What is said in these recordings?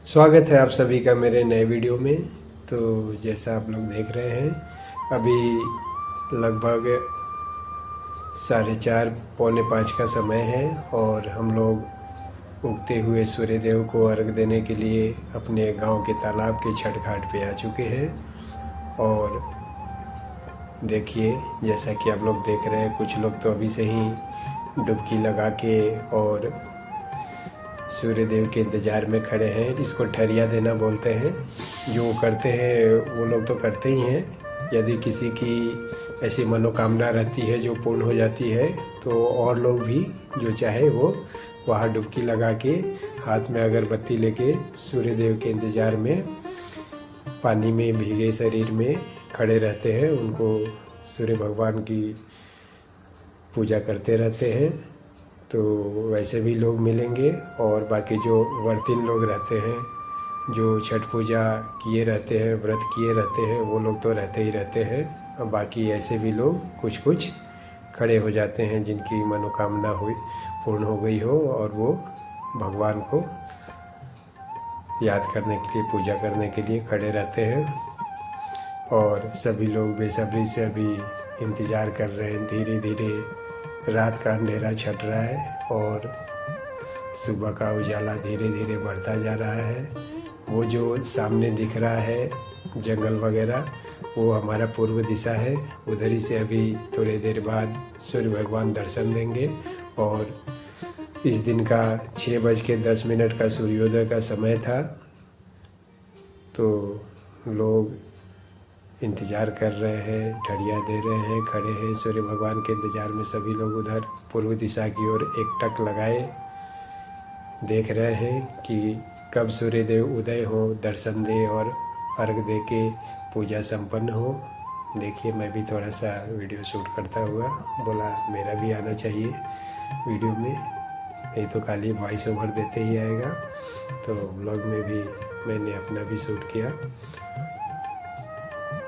स्वागत है आप सभी का मेरे नए वीडियो में। तो जैसा आप लोग देख रहे हैं, अभी लगभग 4:30 पौने 5 का समय है और हम लोग उगते हुए सूर्यदेव को अर्घ देने के लिए अपने गांव के तालाब के छठ घाट पे आ चुके हैं। और देखिए, जैसा कि आप लोग देख रहे हैं, कुछ लोग तो अभी से ही डुबकी लगा के और सूर्यदेव के इंतज़ार में खड़े हैं। इसको ठरिया देना बोलते हैं। जो करते हैं वो लोग तो करते ही हैं। यदि किसी की ऐसी मनोकामना रहती है जो पूर्ण हो जाती है, तो और लोग भी जो चाहे वो वहाँ डुबकी लगा के हाथ में अगरबत्ती लेके सूर्यदेव के इंतज़ार में पानी में भीगे शरीर में खड़े रहते हैं। उनको सूर्य भगवान की पूजा करते रहते हैं। तो वैसे भी लोग मिलेंगे और बाकी जो वर्तिन लोग रहते हैं, जो छठ पूजा किए रहते हैं, व्रत किए रहते हैं, वो लोग तो रहते ही रहते हैं। और बाकी ऐसे भी लोग कुछ कुछ खड़े हो जाते हैं जिनकी मनोकामना हुई पूर्ण हो गई हो और वो भगवान को याद करने के लिए, पूजा करने के लिए खड़े रहते हैं। और सभी लोग बेसब्री से अभी इंतज़ार कर रहे हैं। धीरे धीरे रात का अंधेरा छट रहा है और सुबह का उजाला धीरे धीरे बढ़ता जा रहा है। वो जो सामने दिख रहा है जंगल वगैरह, वो हमारा पूर्व दिशा है। उधर ही से अभी थोड़ी देर बाद सूर्य भगवान दर्शन देंगे। और इस दिन का 6:10 का सूर्योदय का समय था। तो लोग इंतज़ार कर रहे हैं, ठड़िया दे रहे हैं, खड़े हैं सूर्य भगवान के इंतज़ार में। सभी लोग उधर पूर्व दिशा की ओर एकटक लगाए देख रहे हैं कि कब सूर्यदेव उदय हो, दर्शन दे और अर्घ दे के पूजा संपन्न हो। देखिए, मैं भी थोड़ा सा वीडियो शूट करता हुआ बोला मेरा भी आना चाहिए वीडियो में, नहीं तो खाली वॉइस ओवर देते ही आएगा। तो व्लॉग में भी मैंने अपना भी शूट किया।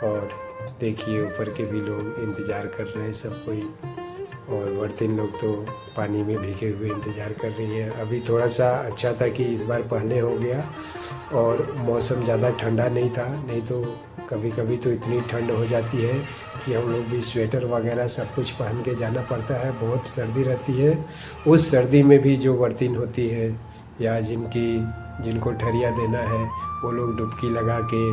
और देखिए, ऊपर के भी लोग इंतज़ार कर रहे हैं सब कोई। और वर्तिन लोग तो पानी में भीगे हुए इंतज़ार कर रही हैं। अभी थोड़ा सा अच्छा था कि इस बार पहले हो गया और मौसम ज़्यादा ठंडा नहीं था। नहीं तो कभी कभी तो इतनी ठंड हो जाती है कि हम लोग भी स्वेटर वगैरह सब कुछ पहन के जाना पड़ता है। बहुत सर्दी रहती है। उस सर्दी में भी जो वर्तिन होती है या जिनको ठरिया देना है, वो लोग डुबकी लगा के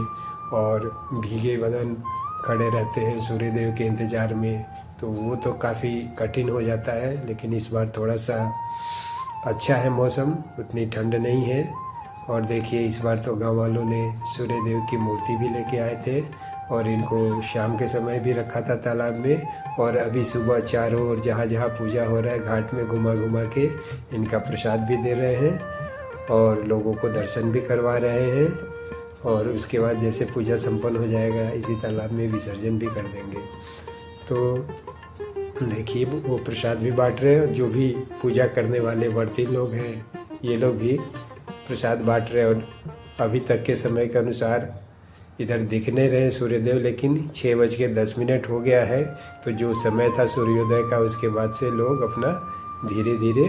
और भीगे बदन खड़े रहते हैं सूर्यदेव के इंतज़ार में। तो वो तो काफ़ी कठिन हो जाता है। लेकिन इस बार थोड़ा सा अच्छा है मौसम, उतनी ठंड नहीं है। और देखिए, इस बार तो गांव वालों ने सूर्यदेव की मूर्ति भी लेके आए थे और इनको शाम के समय भी रखा था तालाब में। और अभी सुबह चारों ओर जहाँ जहाँ पूजा हो रहा है घाट में घुमा घुमा के इनका प्रसाद भी दे रहे हैं और लोगों को दर्शन भी करवा रहे हैं। और उसके बाद जैसे पूजा संपन्न हो जाएगा, इसी तालाब में विसर्जन भी कर देंगे। तो देखिए, वो प्रसाद भी बांट रहे हैं। जो भी पूजा करने वाले वर्तिन लोग हैं, ये लोग भी प्रसाद बांट रहे हैं। और अभी तक के समय के अनुसार इधर दिख नहीं रहे सूर्यदेव, लेकिन 6:10 हो गया है। तो जो समय था सूर्योदय का, उसके बाद से लोग अपना धीरे धीरे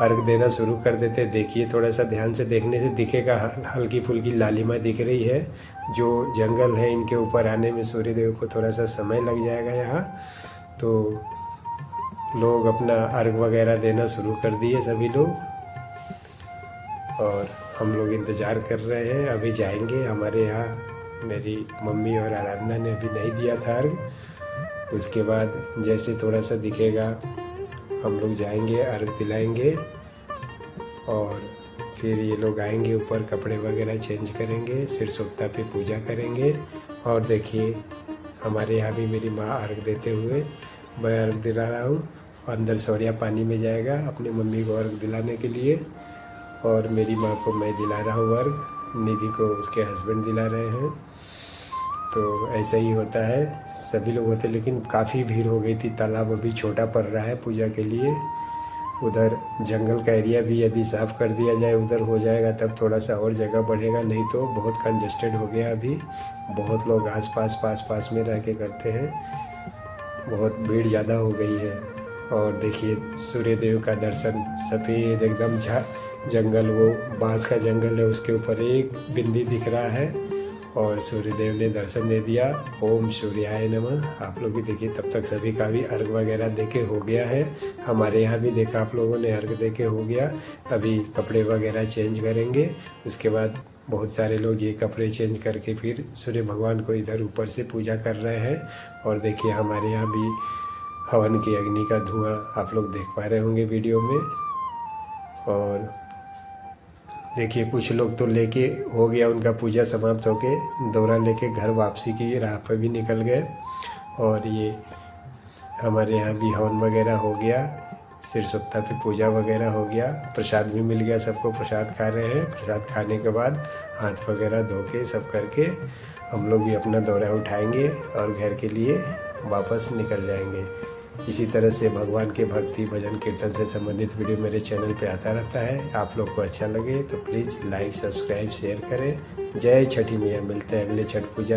अर्घ देना शुरू कर देते। देखिए, थोड़ा सा ध्यान से देखने से दिखेगा, हल्की फुल्की लालिमा दिख रही है। जो जंगल है, इनके ऊपर आने में सूर्यदेव को थोड़ा सा समय लग जाएगा यहाँ। तो लोग अपना अर्घ वगैरह देना शुरू कर दिए सभी लोग। और हम लोग इंतज़ार कर रहे हैं। अभी जाएंगे। हमारे यहाँ मेरी मम्मी और आराधना ने अभी नहीं दिया था अर्घ। उसके बाद जैसे थोड़ा सा दिखेगा, हम लोग जाएंगे, अर्घ दिलाएंगे। और फिर ये लोग आएंगे ऊपर, कपड़े वगैरह चेंज करेंगे, सिर सोक्ता पे पूजा करेंगे। और देखिए, हमारे यहाँ भी मेरी माँ अर्घ देते हुए, मैं अर्घ दिला रहा हूँ। अंदर सौरिया पानी में जाएगा अपनी मम्मी को अर्घ दिलाने के लिए। और मेरी माँ को मैं दिला रहा हूँ अर्घ, निधि को उसके हस्बैंड दिला रहे हैं। तो ऐसा ही होता है, सभी लोग होते। लेकिन काफ़ी भीड़ हो गई थी। तालाब अभी छोटा पड़ रहा है पूजा के लिए। उधर जंगल का एरिया भी यदि साफ़ कर दिया जाए, उधर हो जाएगा, तब थोड़ा सा और जगह बढ़ेगा। नहीं तो बहुत कंजस्टेड हो गया अभी। बहुत लोग आस पास में रह के करते हैं। बहुत भीड़ ज़्यादा हो गई है। और देखिए, सूर्यदेव का दर्शन सफ़ेद एकदम जंगल, वो बांस का जंगल है, उसके ऊपर एक बिंदी दिख रहा है और सूर्यदेव ने दर्शन दे दिया। ओम सूर्याय नमः। आप लोग भी देखिए, तब तक सभी का भी अर्घ वगैरह देके हो गया है। हमारे यहाँ भी देखा आप लोगों ने, अर्घ देके हो गया। अभी कपड़े वगैरह चेंज करेंगे, उसके बाद बहुत सारे लोग ये कपड़े चेंज करके फिर सूर्य भगवान को इधर ऊपर से पूजा कर रहे हैं। और देखिए हमारे यहाँ भी हवन की अग्नि का धुआं आप लोग देख पा रहे होंगे वीडियो में। और देखिए कुछ लोग तो लेके हो गया, उनका पूजा समाप्त होके दौरा लेके घर वापसी की राह पर भी निकल गए। और ये हमारे यहाँ भी हवन वगैरह हो गया, सिरसुत्ता पे पूजा वगैरह हो गया, प्रसाद भी मिल गया सबको, प्रसाद खा रहे हैं। प्रसाद खाने के बाद हाथ वगैरह धो के सब करके हम लोग भी अपना दौरा उठाएंगे और घर के लिए वापस निकल जाएंगे। इसी तरह से भगवान के भक्ति भजन कीर्तन से संबंधित वीडियो मेरे चैनल पे आता रहता है। आप लोग को अच्छा लगे तो प्लीज़ लाइक सब्सक्राइब शेयर करें। जय छठी मैया। मिलते हैं अगले छठ पूजा।